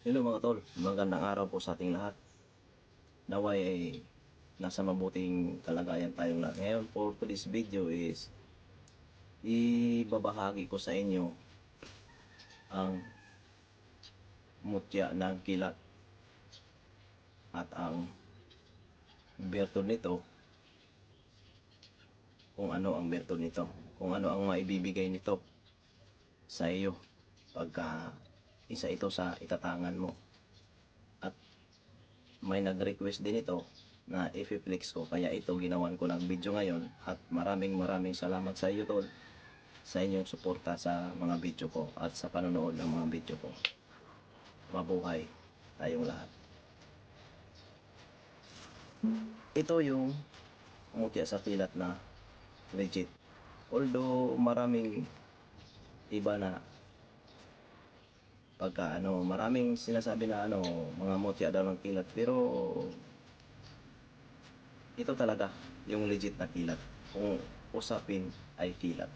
Hello mga tol, magandang araw po sa ating lahat. Naway ay nasa mabuting kalagayan tayong lahat. Ngayon for today's video is ibabahagi ko sa inyo ang mutya ng kilat at ang bertod nito, kung ano ang bertod nito, kung ano ang maibibigay nito sa iyo pagka isa ito sa itatangan mo. At may nag-request din ito na i-flex ko, kaya ito ginawan ko ng video ngayon. At maraming salamat sa iyo tol, sa inyong suporta sa mga video ko at sa panonood ng mga video ko. Mabuhay tayong lahat. Ito yung mutya sa kilat na legit. Although maraming iba na pagka maraming sinasabi na mga mutya daw ng kilat, pero ito talaga yung legit na kilat. Kung usapin ay kilat,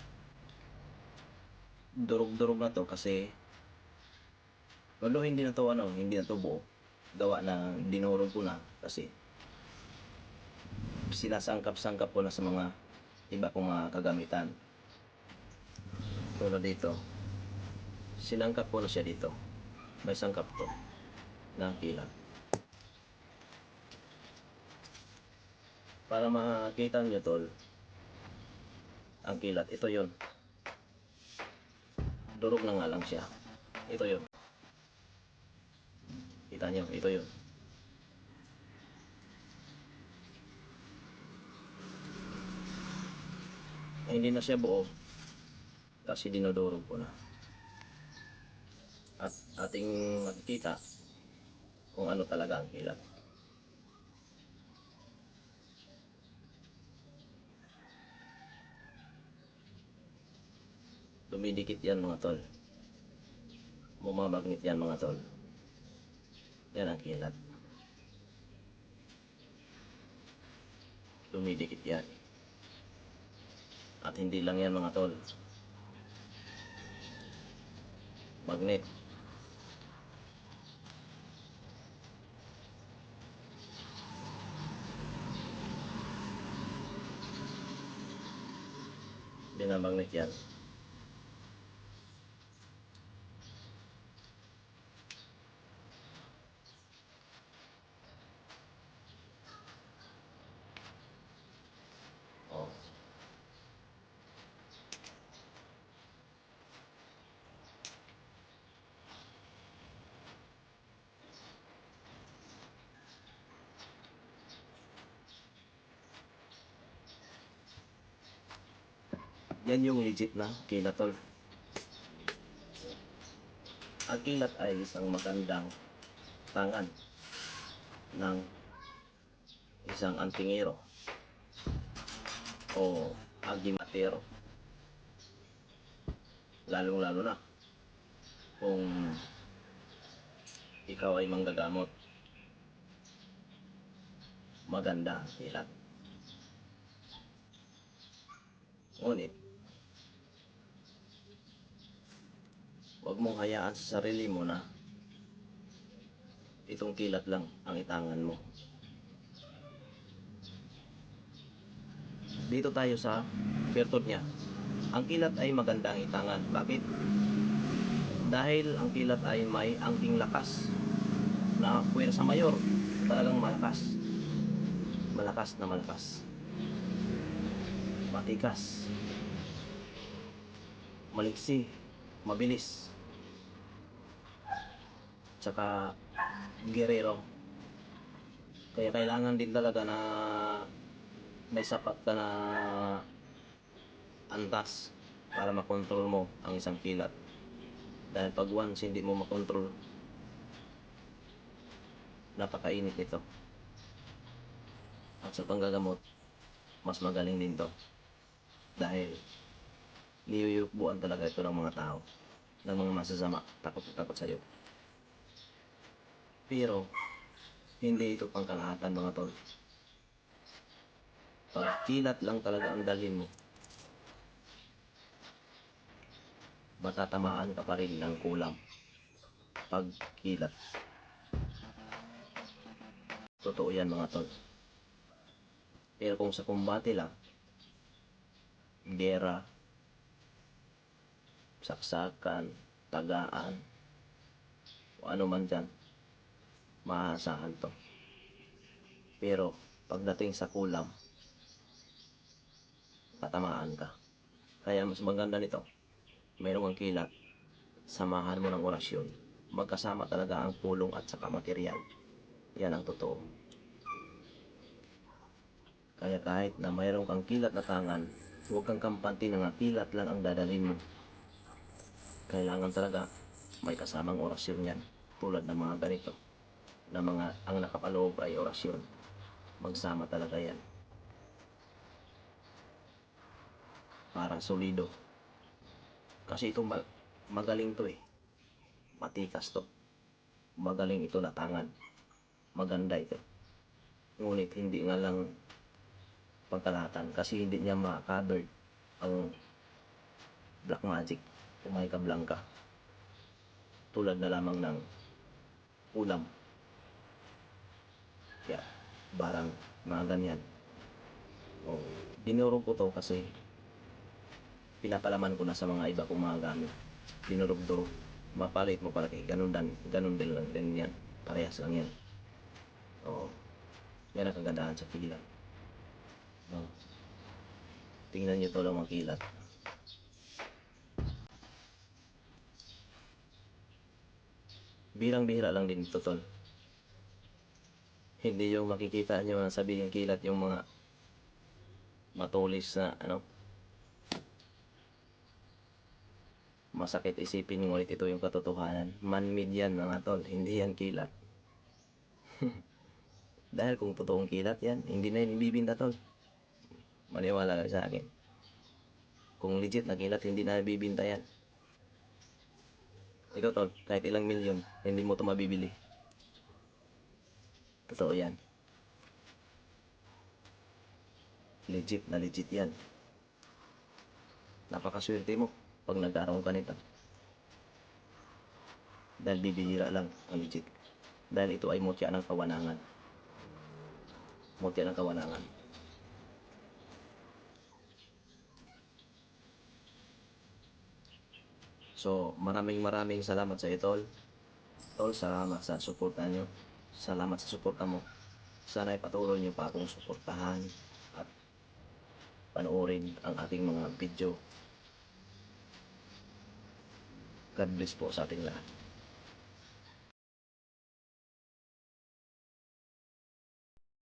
durog-durog na to kasi although hindi na to buo, gawa na dinurog ko na kasi sinasangkap-sangkap ko na sa mga iba kong mga kagamitan. Tulad dito, sinangkap ko na siya dito, may sangkap to ng kilat para makita nyo tol ang kilat. Ito yon, durog na nga lang siya. Ito yon, kita nyo, ito yon. Hindi na siya buo kasi dinodurog ko na. At ating makikita kung ano talaga ang kilat. Dumidikit yan mga tol, bumabagnet yan mga tol. Yan ang kilat, dumidikit yan. At hindi lang yan mga tol, magnet. Binamagnet yan. Oh. Yan yung legit na kilat tol. Ang kilat ay isang magandang tangan ng isang antingero o agimatero, lalong lalo na kung ikaw ay manggagamot. Maganda ang kilat, ngunit huwag mong hayaan sa sarili mo na itong kilat lang ang itangan mo. Dito tayo sa bertod niya. Ang kilat ay maganda ang itangan. Bakit? Dahil ang kilat ay may angking lakas na puwersa mayor. Talagang malakas, malakas na malakas, matikas, maliksi, mabilis, tsaka gerero. Kaya kailangan din talaga na may sapat ka na antas para makontrol mo ang isang kilat. Dahil pag once hindi mo makontrol, napakainit nito. At sa panggagamot, mas magaling din to. Dahil niyuyukbuan talaga ito ng mga tao, ng mga masasama, takot sa'yo. Pero hindi ito pangkalahatan mga tol. Pag kilat lang talaga ang dalhin mo, matatamaan ka pa rin ng kulam. pagkilat. Totoo yan mga tol. Pero kung sa kumbate lang, gera, saksakan, tagaan, o ano man dyan, maasahan to. Pero pagdating sa kulam, tatamaan ka. Kaya mas maganda nito, mayroong kang kilat, samahan mo ng orasyon. Magkasama talaga ang pulong at saka material. Yan ang totoo. Kaya kahit na mayroong kang kilat na tangan, huwag kang kampante na nga kilat lang ang dadalhin mo. Kailangan talaga may kasamang orasyon yan. Tulad ng mga ganito, na mga ang nakapaloob ay orasyon. Magsama talaga yan. Para solido. Kasi ito magaling to eh. Matikas to. Magaling ito na tangan. Maganda ito. Ngunit hindi nga lang pagkalatan kasi hindi niya ma-cover ang black magic o Maika Blanca. Tulad na lamang ng ulam. Kaya, barang mga ganyan. O, dinurog ko to kasi pinapalaman ko na sa mga iba kong mga gamit. Dinurog-durog. Mapalit mo palaki. Ganun din lang din yan. Parehas lang yan. O, yan ang kagandahan sa kilat. O, tingnan nyo to lang mga kilat. Birang-bihira lang din ito tol. Hindi yung makikita nyo na sabihin kilat yung mga matulis na ano. Masakit isipin ngunit ito yung katotohanan. Man-made yan mga tol. Hindi yan kilat. Dahil kung totoong kilat yan, hindi na yan ibibinta tol. Maniwala ka sa akin. Kung legit na kilat, hindi na ibibinta yan. Ikaw tol, kahit ilang milyon, hindi mo ito mabibili. Totoo yan. Legit na legit yan. Napakaswerte mo pag nagkaroon ka nito. Dahil bibihira lang ang legit. Dahil ito ay mutya ng kawanangan. Mutya ng kawanangan. So, maraming salamat sa iyo tol. Tol, salamat sa suporta nyo. Salamat sa suporta mo. Sana ay patuloy nyo pa akong suportahan at panoorin ang ating mga video. God bless po sa ating lahat.